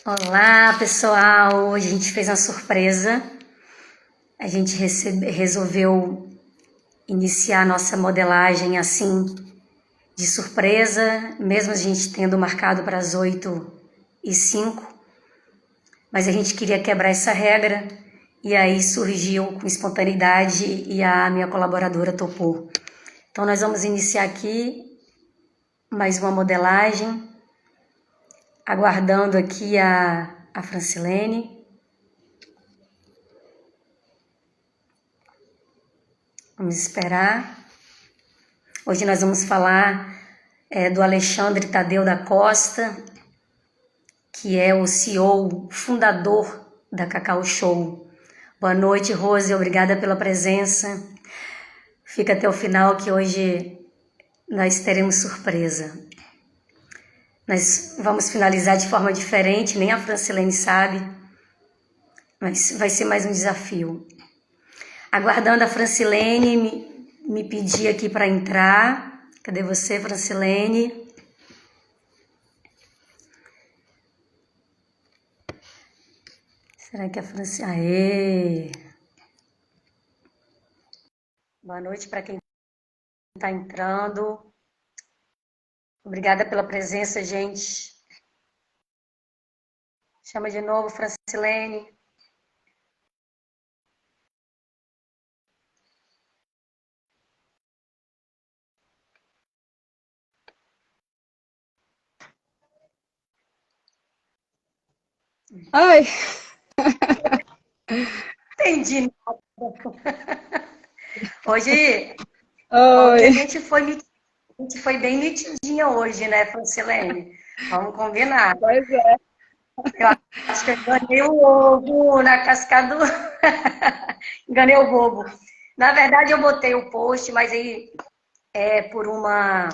Olá, pessoal! Hoje a gente fez uma surpresa. A gente resolveu iniciar a nossa modelagem assim, de surpresa, mesmo a gente tendo marcado para as 8h05. Mas a gente queria quebrar essa regra e aí surgiu com espontaneidade e a minha colaboradora topou. Então nós vamos iniciar aqui mais uma modelagem, aguardando aqui a Francilene. Vamos esperar. Hoje nós vamos falar do Alexandre Tadeu da Costa, que é o CEO, fundador da Cacau Show. Boa noite, Rose, obrigada pela presença. Fica até o final que hoje nós teremos surpresa. Nós vamos finalizar de forma diferente, nem a Francilene sabe, mas vai ser mais um desafio. Aguardando a Francilene me pedir aqui para entrar. Cadê você, Francilene? Será que a Francilene... Aê! Boa noite para quem está entrando. Obrigada pela presença, gente. Chama de novo, Francilene. Oi. Entendi nada. Hoje Oi. a gente foi bem nitidinha hoje, né, Francilene? Vamos combinar. Pois é. Eu acho que eu enganei o ovo na cascada. Enganei o bobo. Na verdade, eu botei o post, mas aí por uma...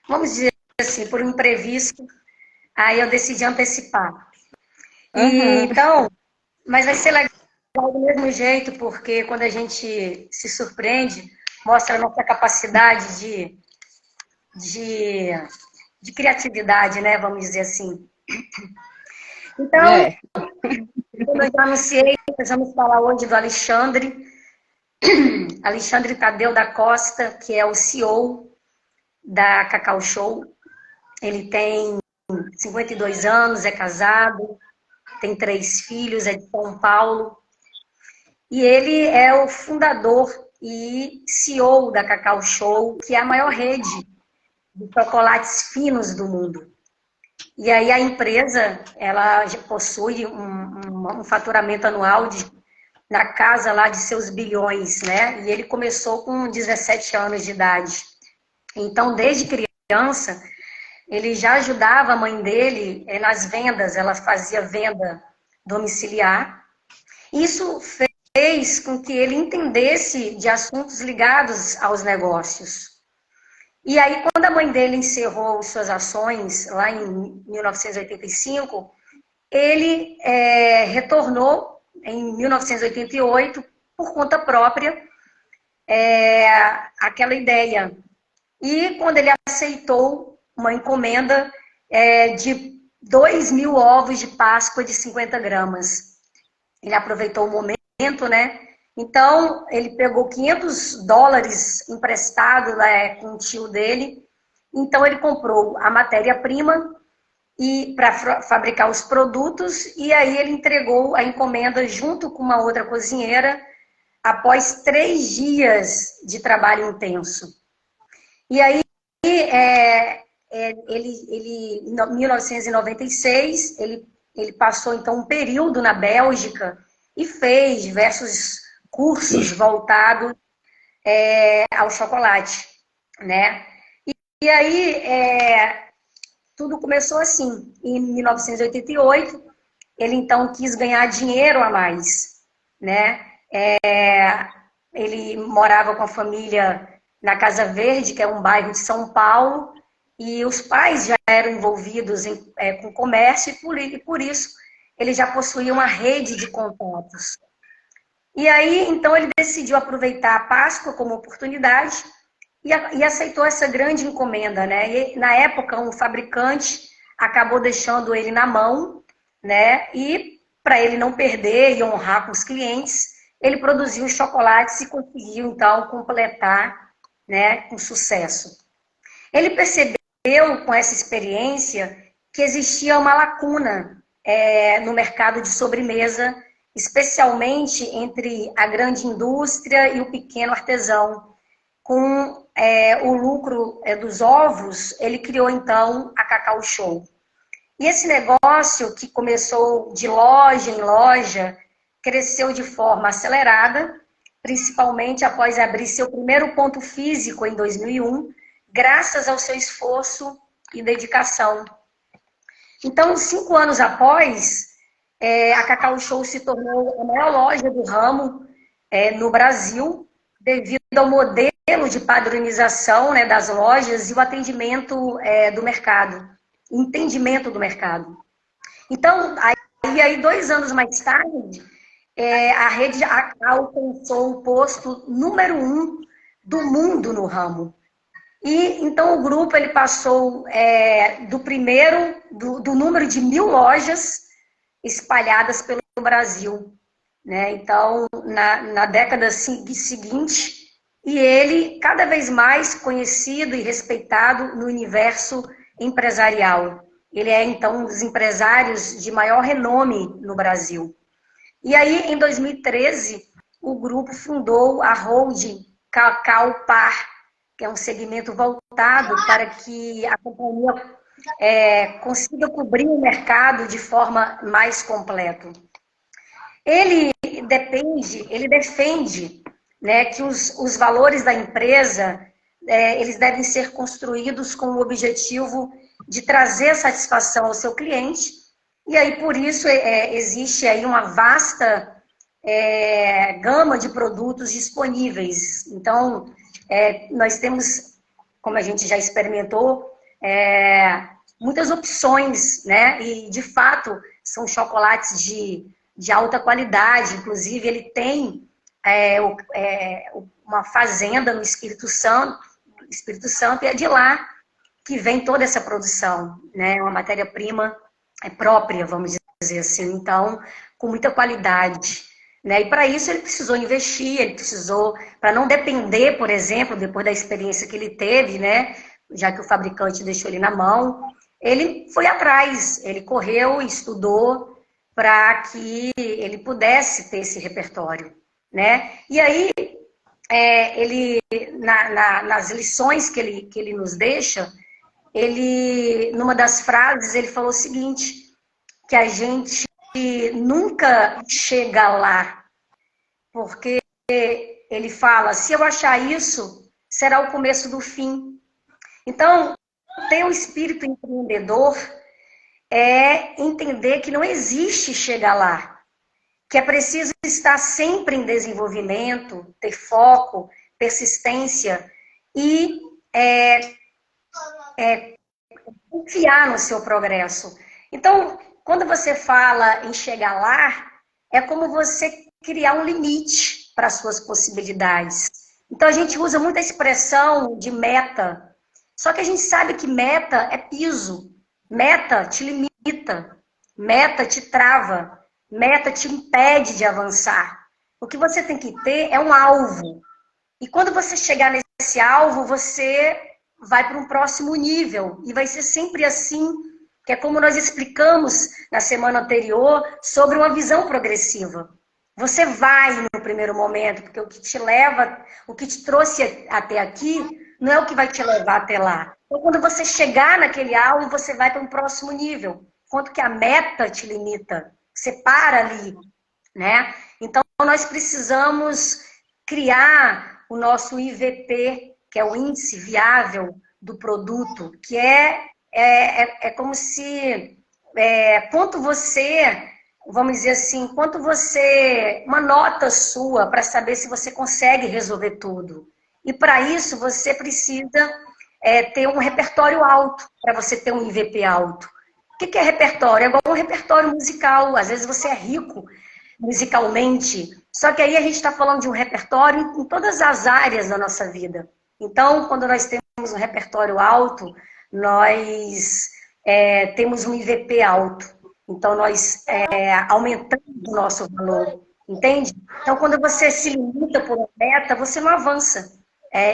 Vamos dizer assim, por um imprevisto, aí eu decidi antecipar. Uhum. Então, mas vai ser legal do mesmo jeito, porque quando a gente se surpreende, mostra a nossa capacidade de, de criatividade, né? Vamos dizer assim. Então, É. como eu já anunciei, nós vamos falar hoje do Alexandre Tadeu da Costa, que é o CEO da Cacau Show. Ele tem 52 anos, é casado, tem 3 filhos, é de São Paulo. E ele é o fundador e CEO da Cacau Show, que é a maior rede de chocolates finos do mundo. E aí a empresa, ela já possui um faturamento anual na casa lá de seus bilhões, né? E ele começou com 17 anos de idade. Então, desde criança, ele já ajudava a mãe dele nas vendas, ela fazia venda domiciliar. Isso fez com que ele entendesse de assuntos ligados aos negócios. E aí, quando a mãe dele encerrou suas ações, lá em 1985, ele retornou em 1988, por conta própria, aquela ideia. E quando ele aceitou uma encomenda de 2.000 ovos de Páscoa de 50 gramas. Ele aproveitou o momento, né? Então, ele pegou $500 emprestado com o tio dele. Então, ele comprou a matéria-prima e para fabricar os produtos, e aí ele entregou a encomenda junto com uma outra cozinheira após 3 dias de trabalho intenso. E aí, em 1996, ele passou então um período na Bélgica e fez diversos cursos voltados ao chocolate, né? E aí, tudo começou assim. Em 1988, ele então quis ganhar dinheiro a mais, né? Ele morava com a família na Casa Verde, que é um bairro de São Paulo, e os pais já eram envolvidos com comércio e por isso ele já possuía uma rede de contatos. E aí, então, ele decidiu aproveitar a Páscoa como oportunidade e aceitou essa grande encomenda, né? E, na época, um fabricante acabou deixando ele na mão, né? E para ele não perder e honrar com os clientes, ele produziu os chocolates e conseguiu, então, completar, né, com sucesso. Ele percebeu, com essa experiência, que existia uma lacuna no mercado de sobremesa, especialmente entre a grande indústria e o pequeno artesão. Com o lucro dos ovos, ele criou, então, a Cacau Show. E esse negócio, que começou de loja em loja, cresceu de forma acelerada, principalmente após abrir seu primeiro ponto físico em 2001, graças ao seu esforço e dedicação. Então, 5 anos após, a Cacau Show se tornou a maior loja do ramo no Brasil, devido ao modelo de padronização, né, das lojas e o atendimento do mercado, entendimento do mercado. Então, aí 2 anos mais tarde, a rede alcançou o posto número 1 do mundo no ramo. E então o grupo ele passou do número de 1.000 lojas espalhadas pelo Brasil, né? Então, na década seguinte, e ele cada vez mais conhecido e respeitado no universo empresarial. Ele é, então, um dos empresários de maior renome no Brasil. E aí, em 2013, o grupo fundou a holding Cacau Par, que é um segmento voltado para que a companhia consiga cobrir o mercado de forma mais completa. Ele defende, né, que os valores da empresa eles devem ser construídos com o objetivo de trazer satisfação ao seu cliente, e aí por isso existe aí uma vasta gama de produtos disponíveis. Então, nós temos, como a gente já experimentou, muitas opções, né? E, de fato, são chocolates de alta qualidade. Inclusive, ele tem uma fazenda no Espírito Santo, e é de lá que vem toda essa produção, né? Uma matéria-prima própria, vamos dizer assim. Então, com muita qualidade. Né? E para isso ele precisou investir, ele precisou, para não depender, por exemplo, depois da experiência que ele teve, né? Já que o fabricante deixou ele na mão, ele foi atrás, ele correu e estudou para que ele pudesse ter esse repertório. Né? E aí, ele, nas lições que ele nos deixa, numa das frases, ele falou o seguinte, que a gente nunca chega lá, porque ele fala, se eu achar isso, será o começo do fim. Então, ter um espírito empreendedor é entender que não existe chegar lá, que é preciso estar sempre em desenvolvimento, ter foco, persistência e confiar no seu progresso. Então, quando você fala em chegar lá, é como você criar um limite para as suas possibilidades. Então, a gente usa muita expressão de meta, só que a gente sabe que meta é piso, meta te limita, meta te trava, meta te impede de avançar. O que você tem que ter é um alvo. E quando você chegar nesse alvo, você vai para um próximo nível. E vai ser sempre assim, que é como nós explicamos na semana anterior, sobre uma visão progressiva. Você vai no primeiro momento, porque o que te leva, o que te trouxe até aqui, não é o que vai te levar até lá. Então, quando você chegar naquele alvo, você vai para um próximo nível. Enquanto que a meta te limita, você para ali, né? Então, nós precisamos criar o nosso IVP, que é o índice viável do produto, que é como se, quanto você, vamos dizer assim, quanto você, uma nota sua para saber se você consegue resolver tudo. E para isso você precisa ter um repertório alto, para você ter um IVP alto. O que é repertório? É igual um repertório musical. Às vezes você é rico musicalmente, só que aí a gente está falando de um repertório em todas as áreas da nossa vida. Então, quando nós temos um repertório alto, nós temos um IVP alto. Então, nós aumentamos o nosso valor, entende? Então, quando você se limita por uma meta, você não avança.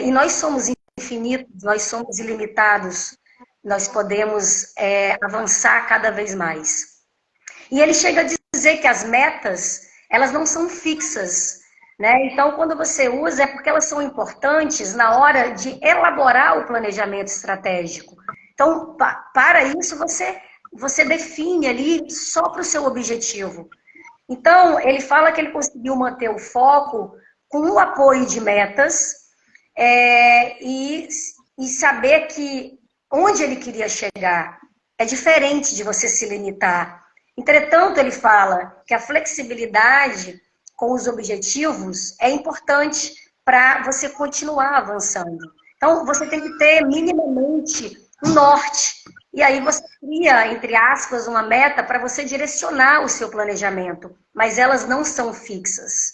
E nós somos infinitos, nós somos ilimitados, nós podemos avançar cada vez mais. E ele chega a dizer que as metas, elas não são fixas, né? Então, quando você usa, é porque elas são importantes na hora de elaborar o planejamento estratégico. Então, para isso, você define ali só para o seu objetivo. Então, ele fala que ele conseguiu manter o foco com o apoio de metas e saber que onde ele queria chegar é diferente de você se limitar. Entretanto, ele fala que a flexibilidade com os objetivos é importante para você continuar avançando. Então, você tem que ter minimamente um norte. E aí você cria, entre aspas, uma meta para você direcionar o seu planejamento. Mas elas não são fixas,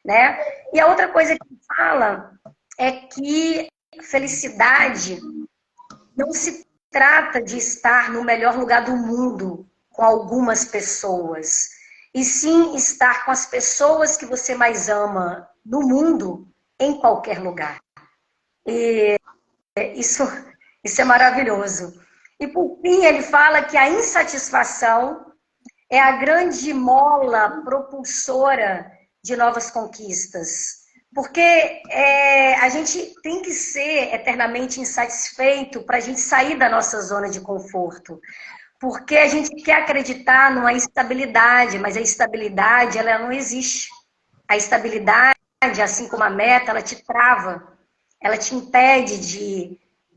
né? E a outra coisa que ele fala é que felicidade não se trata de estar no melhor lugar do mundo com algumas pessoas, e sim estar com as pessoas que você mais ama no mundo, em qualquer lugar. E isso é maravilhoso. E por fim, ele fala que a insatisfação é a grande mola propulsora de novas conquistas. Porque a gente tem que ser eternamente insatisfeito para a gente sair da nossa zona de conforto. Porque a gente quer acreditar numa estabilidade, mas a estabilidade ela não existe. A estabilidade, assim como a meta, ela te trava, ela te impede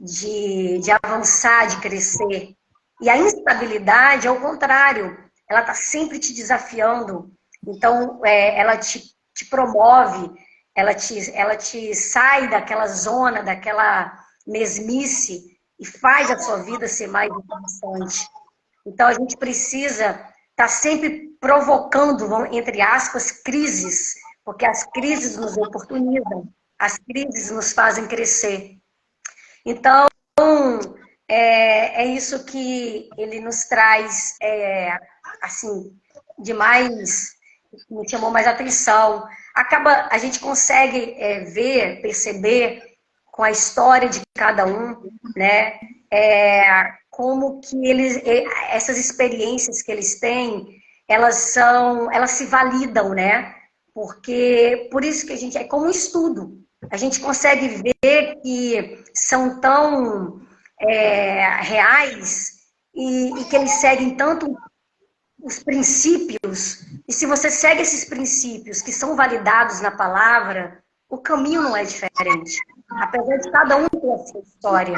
de avançar, de crescer. E a instabilidade, ao contrário, ela está sempre te desafiando. Então, ela te promove, ela te sai daquela zona, daquela mesmice e faz a sua vida ser mais interessante. Então, a gente precisa estar sempre provocando, entre aspas, crises, porque as crises nos oportunizam, as crises nos fazem crescer. Então, é isso que ele nos traz, assim, de mais, me chamou mais atenção. A gente consegue perceber com a história de cada um, né? Como que essas experiências que eles têm, elas se validam, né? Porque, por isso que a gente, é como um estudo. A gente consegue ver que são tão reais e que eles seguem tanto os princípios. E se você segue esses princípios que são validados na palavra, o caminho não é diferente. Apesar de cada um ter a sua história.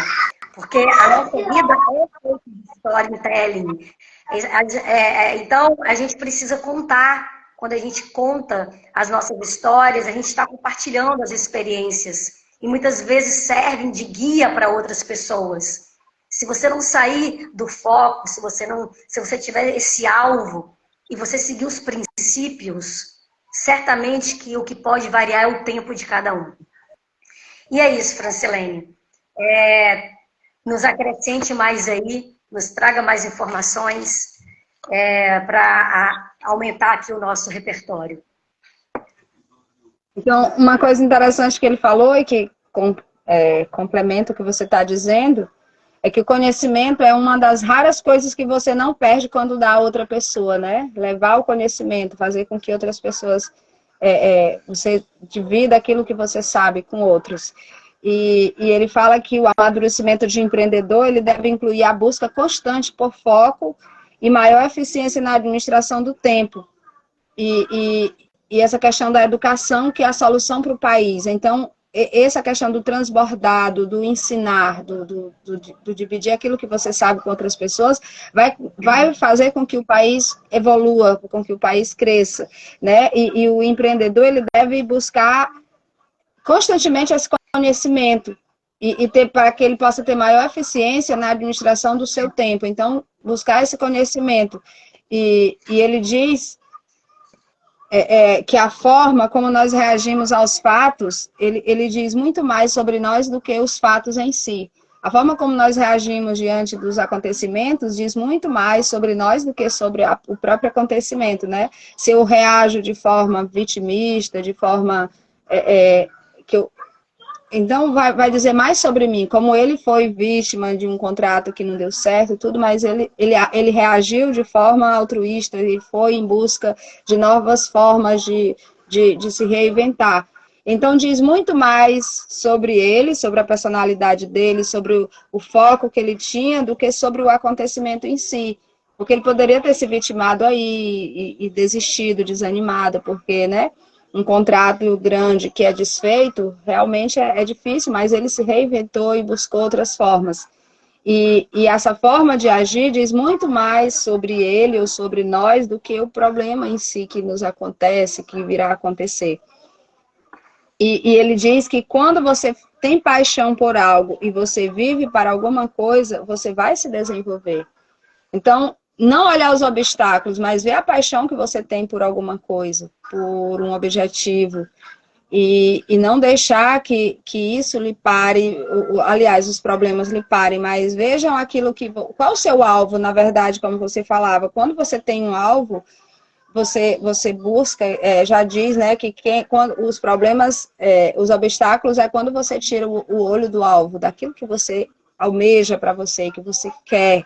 Porque a nossa vida é feita de storytelling. Então, a gente precisa contar. Quando a gente conta as nossas histórias, a gente está compartilhando as experiências. E muitas vezes servem de guia para outras pessoas. Se você não sair do foco, se você tiver esse alvo e você seguir os princípios, certamente que o que pode variar é o tempo de cada um. E é isso, Francilene. Nos acrescente mais aí, nos traga mais informações para aumentar aqui o nosso repertório. Então, uma coisa interessante que ele falou e que complementa o que você está dizendo, é que o conhecimento é uma das raras coisas que você não perde quando dá a outra pessoa, né? Levar o conhecimento, fazer com que outras pessoas, você divida aquilo que você sabe com outros. E ele fala que o amadurecimento de empreendedor, ele deve incluir a busca constante por foco e maior eficiência na administração do tempo. E essa questão da educação, que é a solução para o país. Então, essa questão do transbordado, do ensinar, do dividir aquilo que você sabe com outras pessoas, vai fazer com que o país evolua, com que o país cresça, né? E o empreendedor, ele deve buscar constantemente esse conhecimento para que ele possa ter maior eficiência na administração do seu tempo. Então, buscar esse conhecimento. E ele diz que a forma como nós reagimos aos fatos, ele diz muito mais sobre nós do que os fatos em si. A forma como nós reagimos diante dos acontecimentos diz muito mais sobre nós do que sobre o próprio acontecimento, né? Se eu reajo de forma vitimista, de forma que eu... Então, vai dizer mais sobre mim, como ele foi vítima de um contrato que não deu certo, tudo, mas ele reagiu de forma altruísta, ele foi em busca de novas formas de se reinventar. Então, diz muito mais sobre ele, sobre a personalidade dele, sobre o foco que ele tinha, do que sobre o acontecimento em si. Porque ele poderia ter se vitimado aí e desistido, desanimado, porque, né? Um contrato grande que é desfeito, realmente é difícil, mas ele se reinventou e buscou outras formas. E essa forma de agir diz muito mais sobre ele ou sobre nós do que o problema em si que nos acontece, que virá a acontecer. E ele diz que quando você tem paixão por algo e você vive para alguma coisa, você vai se desenvolver. Então, não olhar os obstáculos, mas ver a paixão que você tem por alguma coisa, por um objetivo, e não deixar que isso lhe pare, aliás, os problemas lhe parem, mas vejam aquilo que... Qual o seu alvo, na verdade, como você falava? Quando você tem um alvo, você busca, já diz, né, que quando os problemas, os obstáculos é quando você tira o olho do alvo, daquilo que você almeja para você, que você quer.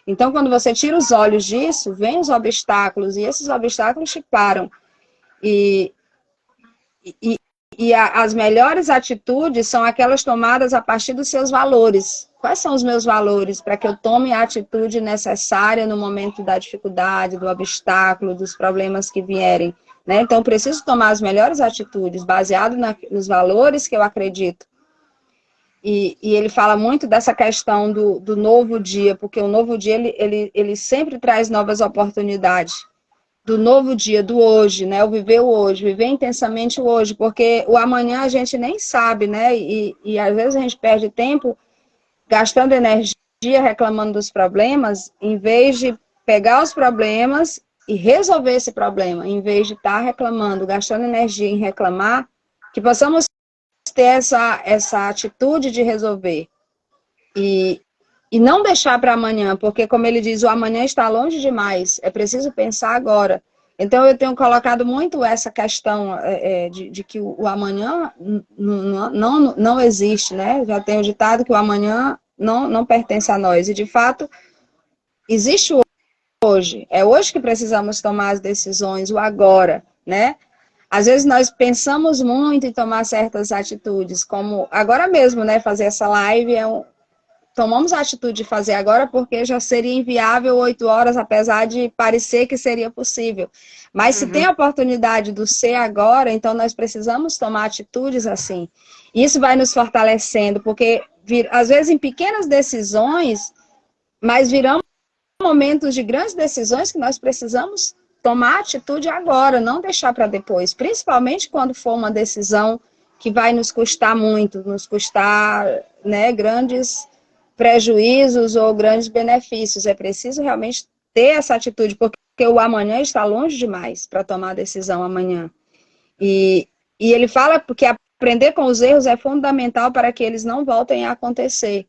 Então, quando você tira os olhos disso, vem os obstáculos, e esses obstáculos te param. E as melhores atitudes são aquelas tomadas a partir dos seus valores. Quais são os meus valores para que eu tome a atitude necessária no momento da dificuldade, do obstáculo, dos problemas que vierem, né? Então, eu preciso tomar as melhores atitudes, baseado nos valores que eu acredito. E ele fala muito dessa questão do novo dia, porque o novo dia, ele sempre traz novas oportunidades. Do novo dia, do hoje, né? O viver o hoje, viver intensamente o hoje, porque o amanhã a gente nem sabe, né? E às vezes a gente perde tempo gastando energia, reclamando dos problemas, em vez de pegar os problemas e resolver esse problema, em vez de estar reclamando, gastando energia em reclamar, que possamos ter essa atitude de resolver. E não deixar para amanhã, porque, como ele diz, o amanhã está longe demais, é preciso pensar agora. Então, eu tenho colocado muito essa questão de que o amanhã não existe, né? Já tenho ditado que o amanhã não pertence a nós. E, de fato, existe o hoje. É hoje que precisamos tomar as decisões, o agora, né? Às vezes nós pensamos muito em tomar certas atitudes, como agora mesmo, né? Fazer essa live tomamos a atitude de fazer agora porque já seria inviável 8 horas, apesar de parecer que seria possível. Mas se tem a oportunidade do ser agora, então nós precisamos tomar atitudes assim. Isso vai nos fortalecendo, porque às vezes em pequenas decisões, mas virão momentos de grandes decisões que nós precisamos tomar atitude agora, não deixar para depois. Principalmente quando for uma decisão que vai nos custar muito, nos custar, né, grandes prejuízos ou grandes benefícios. É preciso realmente ter essa atitude, porque o amanhã está longe demais para tomar a decisão amanhã. E ele fala que aprender com os erros é fundamental para que eles não voltem a acontecer.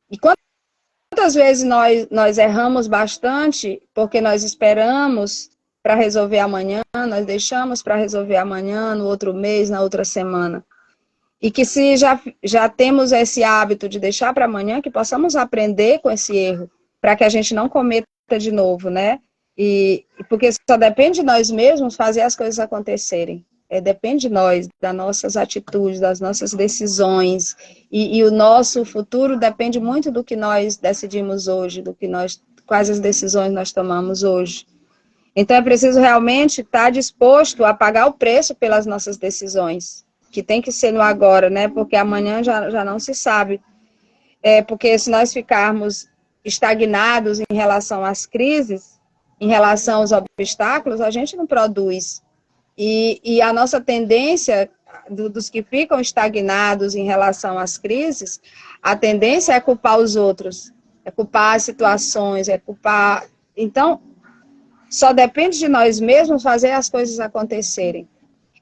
E quantas vezes nós erramos bastante porque nós esperamos para resolver amanhã, nós deixamos para resolver amanhã, no outro mês, na outra semana. E que se já temos esse hábito de deixar para amanhã, que possamos aprender com esse erro, para que a gente não cometa de novo, né? E porque só depende de nós mesmos fazer as coisas acontecerem. Depende de nós, das nossas atitudes, das nossas decisões. E o nosso futuro depende muito do que nós decidimos hoje, quais as decisões nós tomamos hoje. Então é preciso realmente estar disposto a pagar o preço pelas nossas decisões, que tem que ser no agora, né? Porque amanhã já não se sabe. Porque se nós ficarmos estagnados em relação às crises, em relação aos obstáculos, a gente não produz. E a nossa tendência, dos que ficam estagnados em relação às crises, a tendência é culpar os outros, é culpar as situações, é culpar... Então, só depende de nós mesmos fazer as coisas acontecerem.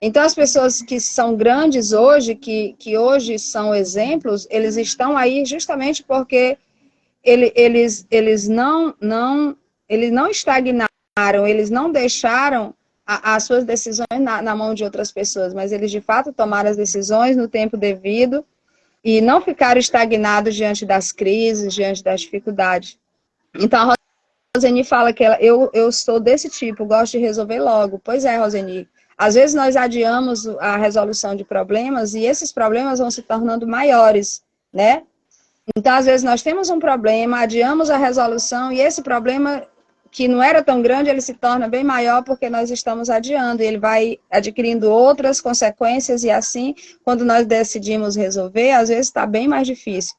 Então, as pessoas que são grandes hoje, que hoje são exemplos, eles estão aí justamente porque eles não estagnaram, eles não deixaram as suas decisões na mão de outras pessoas, mas eles, de fato, tomaram as decisões no tempo devido e não ficaram estagnados diante das crises, diante das dificuldades. Então, a Roseni fala que eu sou desse tipo, gosto de resolver logo. Pois é, Roseni. Às vezes nós adiamos a resolução de problemas e esses problemas vão se tornando maiores, né? Então, às vezes nós temos um problema, adiamos a resolução e esse problema que não era tão grande, ele se torna bem maior porque nós estamos adiando, e ele vai adquirindo outras consequências e assim, quando nós decidimos resolver, às vezes está bem mais difícil.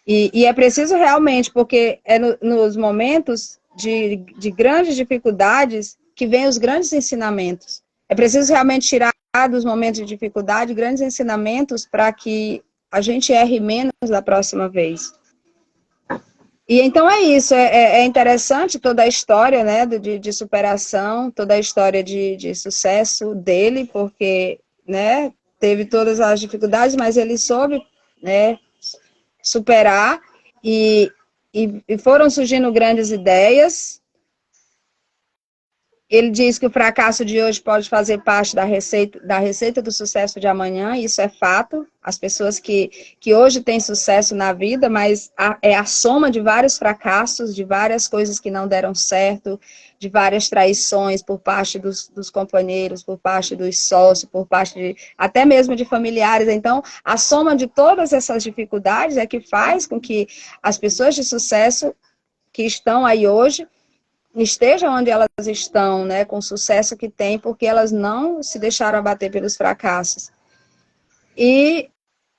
E é preciso realmente, porque é nos momentos de grandes dificuldades que vêm os grandes ensinamentos. É preciso realmente tirar dos momentos de dificuldade grandes ensinamentos para que a gente erre menos da próxima vez. E então é isso, é interessante toda a história, né, de superação, toda a história de sucesso dele, porque, né, teve todas as dificuldades, mas ele soube, né, superar e foram surgindo grandes ideias. Ele diz que o fracasso de hoje pode fazer parte da receita do sucesso de amanhã, isso é fato. As pessoas que hoje têm sucesso na vida, mas é a soma de vários fracassos, de várias coisas que não deram certo, de várias traições por parte dos companheiros, por parte dos sócios, por parte até mesmo de familiares. Então, a soma de todas essas dificuldades é que faz com que as pessoas de sucesso que estão aí hoje estejam onde elas estão, né, com o sucesso que têm, porque elas não se deixaram abater pelos fracassos. E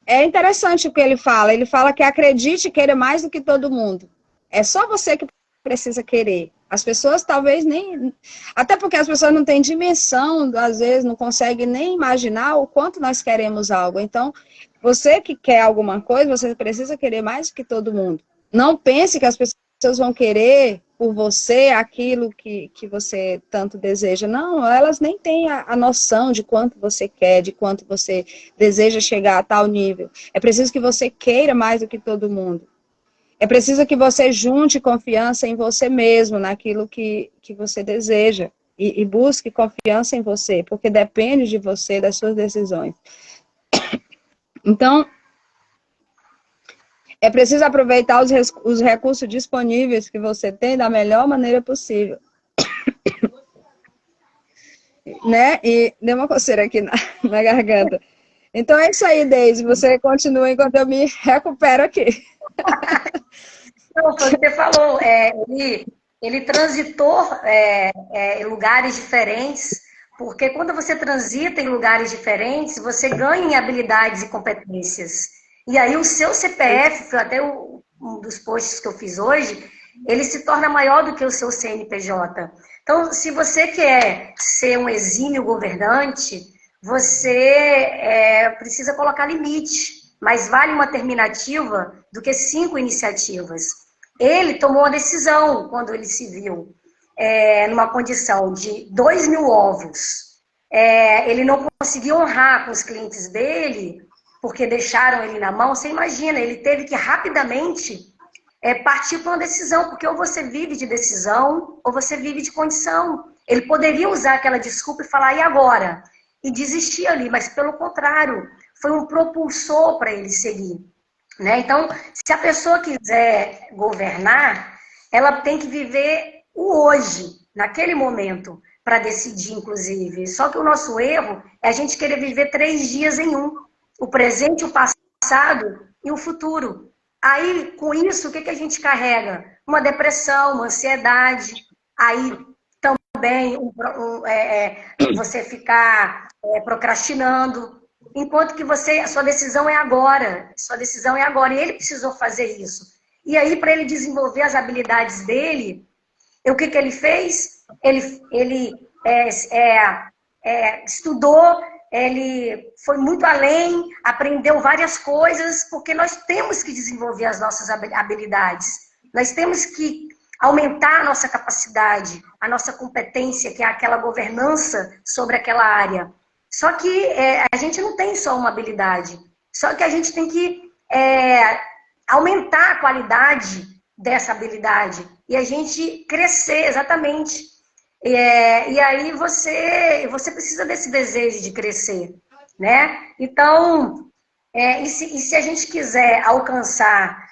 é interessante o que ele fala que acredite e queira mais do que todo mundo. É só você que precisa querer. As pessoas talvez nem... Até porque as pessoas não têm dimensão, às vezes não conseguem nem imaginar o quanto nós queremos algo. Então, você que quer alguma coisa, você precisa querer mais do que todo mundo. Não pense que as pessoas vão querer por você aquilo que você tanto deseja. Não, elas nem têm a noção de quanto você quer, de quanto você deseja chegar a tal nível. É preciso que você queira mais do que todo mundo. É preciso que você junte confiança em você mesmo, naquilo que você deseja. E busque confiança em você, porque depende de você, das suas decisões. Então, é preciso aproveitar os recursos disponíveis que você tem da melhor maneira possível. Né? E deu uma coceira aqui na garganta. Então é isso aí, Deise. Você continua enquanto eu me recupero aqui. Não, foi o que você falou. Ele transitou em lugares diferentes, porque quando você transita em lugares diferentes, você ganha em habilidades e competências. E aí o seu CPF, até um dos posts que eu fiz hoje, ele se torna maior do que o seu CNPJ. Então, se você quer ser um exímio governante, você precisa colocar limite. Mais vale uma terminativa do que 5 iniciativas. Ele tomou uma decisão quando ele se viu numa condição de 2.000 ovos. Ele não conseguiu honrar com os clientes dele, porque deixaram ele na mão. Você imagina, ele teve que rapidamente partir para uma decisão, porque ou você vive de decisão, ou você vive de condição. Ele poderia usar aquela desculpa e falar, e agora? E desistir ali, mas pelo contrário, foi um propulsor para ele seguir. Né? Então, se a pessoa quiser governar, ela tem que viver o hoje, naquele momento, para decidir, inclusive. Só que o nosso erro é a gente querer viver 3 dias em um. O presente, o passado e o futuro. Aí, com isso, o que a gente carrega? Uma depressão, uma ansiedade. Aí, também, você ficar procrastinando. Enquanto que a sua decisão é agora. Sua decisão é agora. E ele precisou fazer isso. E aí, para ele desenvolver as habilidades dele, o que ele fez? Ele estudou, ele foi muito além, aprendeu várias coisas, porque nós temos que desenvolver as nossas habilidades. Nós temos que aumentar a nossa capacidade, a nossa competência, que é aquela governança sobre aquela área. Só que a gente não tem só uma habilidade. Só que a gente tem que aumentar a qualidade dessa habilidade. E a gente crescer, exatamente. E aí você precisa desse desejo de crescer, né? Então, e se a gente quiser alcançar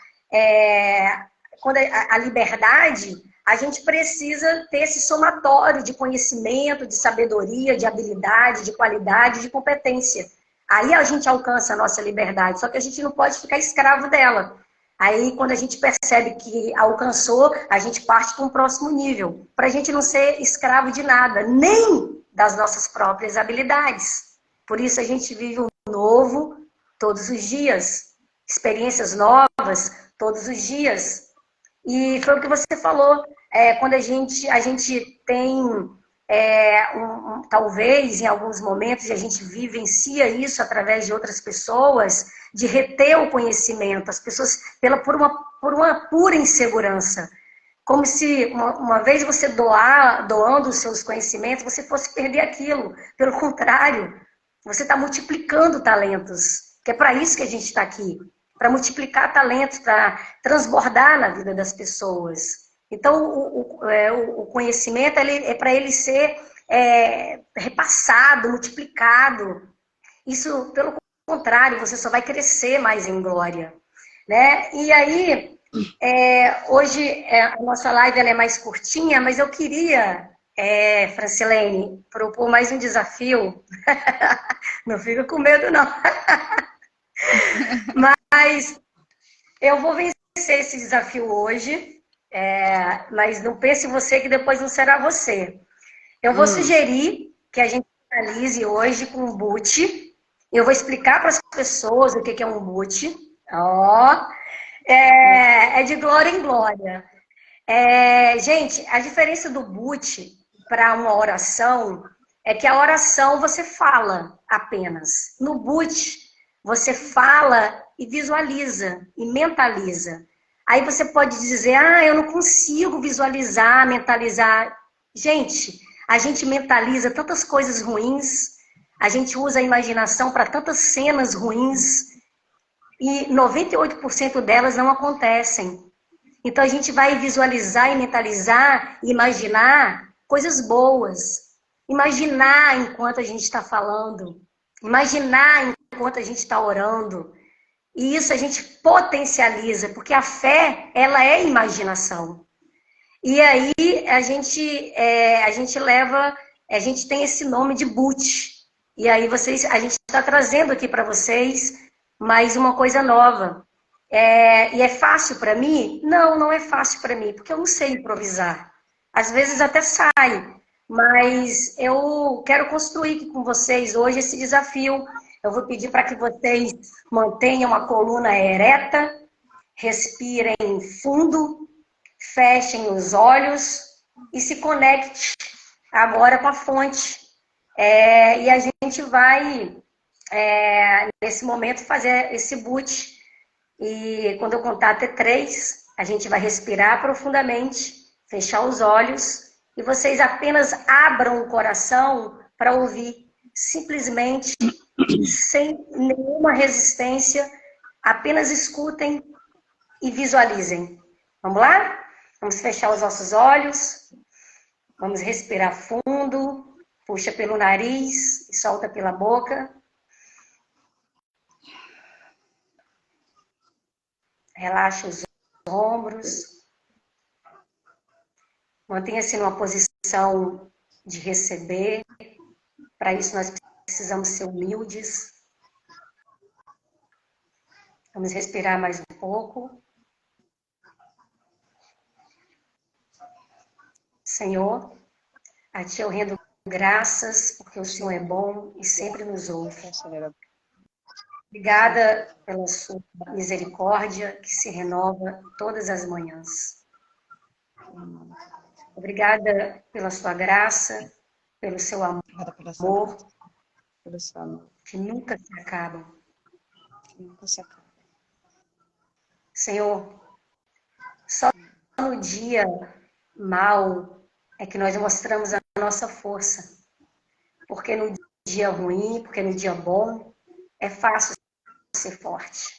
quando a liberdade, a gente precisa ter esse somatório de conhecimento, de sabedoria, de habilidade, de qualidade, de competência. Aí a gente alcança a nossa liberdade, só que a gente não pode ficar escravo dela. Aí, quando a gente percebe que alcançou, a gente parte para um próximo nível, para a gente não ser escravo de nada, nem das nossas próprias habilidades. Por isso a gente vive um novo todos os dias, experiências novas todos os dias. E foi o que você falou, quando a gente tem, talvez em alguns momentos, a gente vivencia isso através de outras pessoas, de reter o conhecimento, as pessoas, por uma pura insegurança. Como se, uma vez você doando os seus conhecimentos, você fosse perder aquilo. Pelo contrário, você está multiplicando talentos, que é para isso que a gente está aqui. Para multiplicar talentos, para transbordar na vida das pessoas. Então, o conhecimento é para ele ser repassado, multiplicado. Isso, pelo contrário, você só vai crescer mais em glória. Né? E aí, hoje a nossa live ela é mais curtinha, mas eu queria, Francilene, propor mais um desafio. Não fica com medo, não. Mas eu vou vencer esse desafio hoje, mas não pense você que depois não será você. Eu vou sugerir que a gente finalize hoje com um boot. Eu vou explicar para as pessoas o que é um boot. É de glória em glória. Gente, a diferença do boot para uma oração é que a oração você fala apenas. No boot, você fala e visualiza, e mentaliza. Aí você pode dizer, eu não consigo visualizar, mentalizar. Gente, a gente mentaliza tantas coisas ruins, a gente usa a imaginação para tantas cenas ruins, e 98% delas não acontecem. Então a gente vai visualizar e mentalizar, e imaginar coisas boas. Imaginar enquanto a gente está falando. Imaginar enquanto a gente está orando. E isso a gente potencializa, porque a fé, ela é imaginação. E aí a gente leva, a gente tem esse nome de boot. E aí a gente está trazendo aqui para vocês mais uma coisa nova. E é fácil para mim? Não, não é fácil para mim, porque eu não sei improvisar. Às vezes até sai, mas eu quero construir aqui com vocês hoje esse desafio. Eu vou pedir para que vocês mantenham a coluna ereta, respirem fundo, fechem os olhos e se conecte agora com a fonte. E a gente vai, nesse momento, fazer esse boot. E quando eu contar até 3, a gente vai respirar profundamente, fechar os olhos e vocês apenas abram o coração para ouvir, simplesmente, sem nenhuma resistência, apenas escutem e visualizem. Vamos lá? Vamos fechar os nossos olhos, vamos respirar fundo, puxa pelo nariz e solta pela boca. Relaxa os ombros. Mantenha-se numa posição de receber. Para isso, nós precisamos ser humildes. Vamos respirar mais um pouco. Senhor, a Ti eu rendo graças, porque o Senhor é bom e sempre nos ouve. Obrigada pela sua misericórdia, que se renova todas as manhãs. Obrigada pela sua graça, pelo seu amor, que nunca se acaba. Senhor, só no dia mal é que nós mostramos a nossa força. Porque no dia ruim, porque no dia bom é fácil ser forte.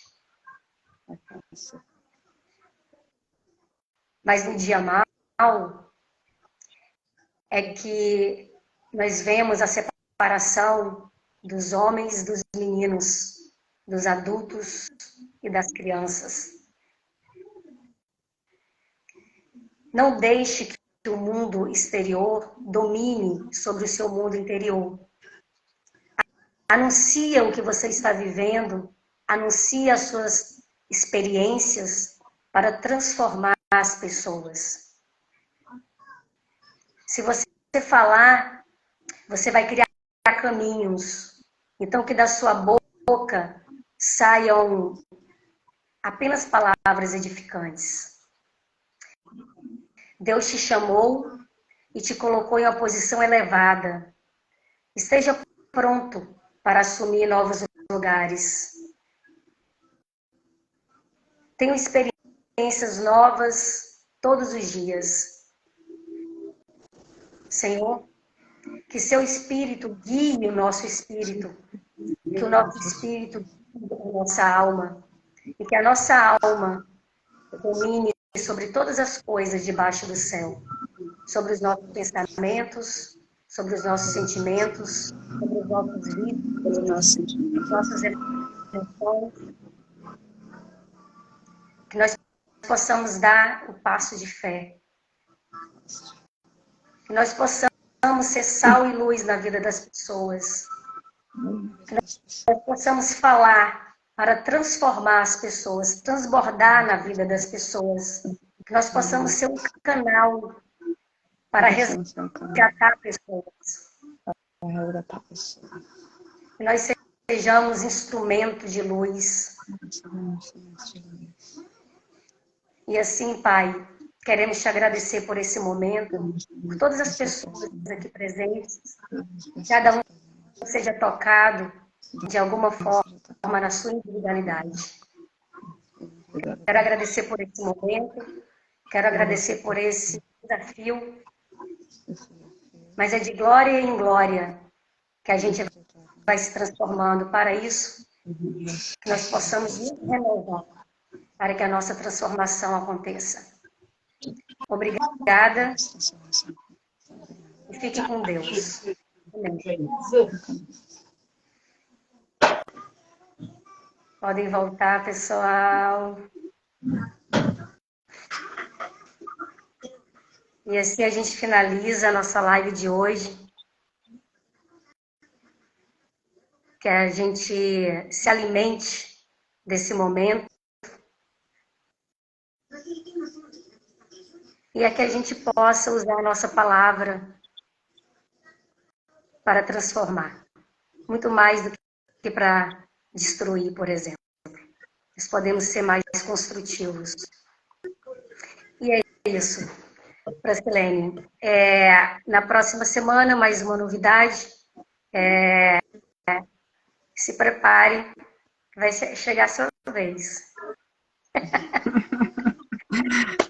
Mas no dia mal é que nós vemos a separação dos homens, dos meninos, dos adultos e das crianças. Não deixe que o mundo exterior domine sobre o seu mundo interior. Anuncia o que você está vivendo, anuncie as suas experiências para transformar as pessoas. Se você falar, você vai criar caminhos. Então, que da sua boca saiam apenas palavras edificantes. Deus te chamou e te colocou em uma posição elevada. Esteja pronto para assumir novos lugares. Tenho experiências novas todos os dias. Senhor, que seu Espírito guie o nosso espírito, que o nosso espírito guie a nossa alma, e que a nossa alma domine sobre todas as coisas debaixo do céu, sobre os nossos pensamentos, sobre os nossos sentimentos, sobre os nossos vícios, nossas emoções, que nós possamos dar o passo de fé, que nós possamos ser sal e luz na vida das pessoas, que nós possamos falar para transformar as pessoas, transbordar na vida das pessoas, que nós possamos ser um canal para resgatar pessoas, que nós sejamos instrumento de luz. E assim, Pai, queremos te agradecer por esse momento, por todas as pessoas aqui presentes, cada um seja tocado de alguma forma na sua individualidade. Quero agradecer por esse momento, quero agradecer por esse desafio, mas é de glória em glória que a gente vai se transformando. Para isso, que nós possamos nos renovar, para que a nossa transformação aconteça. Obrigada e fique com Deus. Amém. Podem voltar, pessoal. E assim a gente finaliza a nossa live de hoje. Que a gente se alimente desse momento. E é que a gente possa usar a nossa palavra para transformar. Muito mais do que para destruir, por exemplo. Nós podemos ser mais construtivos. E é isso, Brasilene. Na próxima semana, mais uma novidade. Se prepare, vai chegar a sua vez.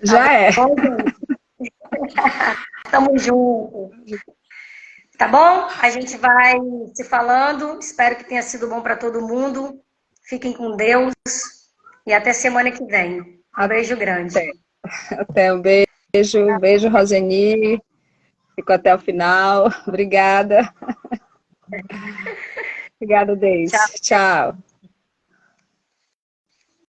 Já é. Tamo junto. Tá bom? A gente vai se falando. Espero que tenha sido bom para todo mundo. Fiquem com Deus. E até semana que vem. Um beijo grande. Até um beijo. Beijo, Roseni. Ficou até o final. Obrigada. Obrigada, Deise. Tchau.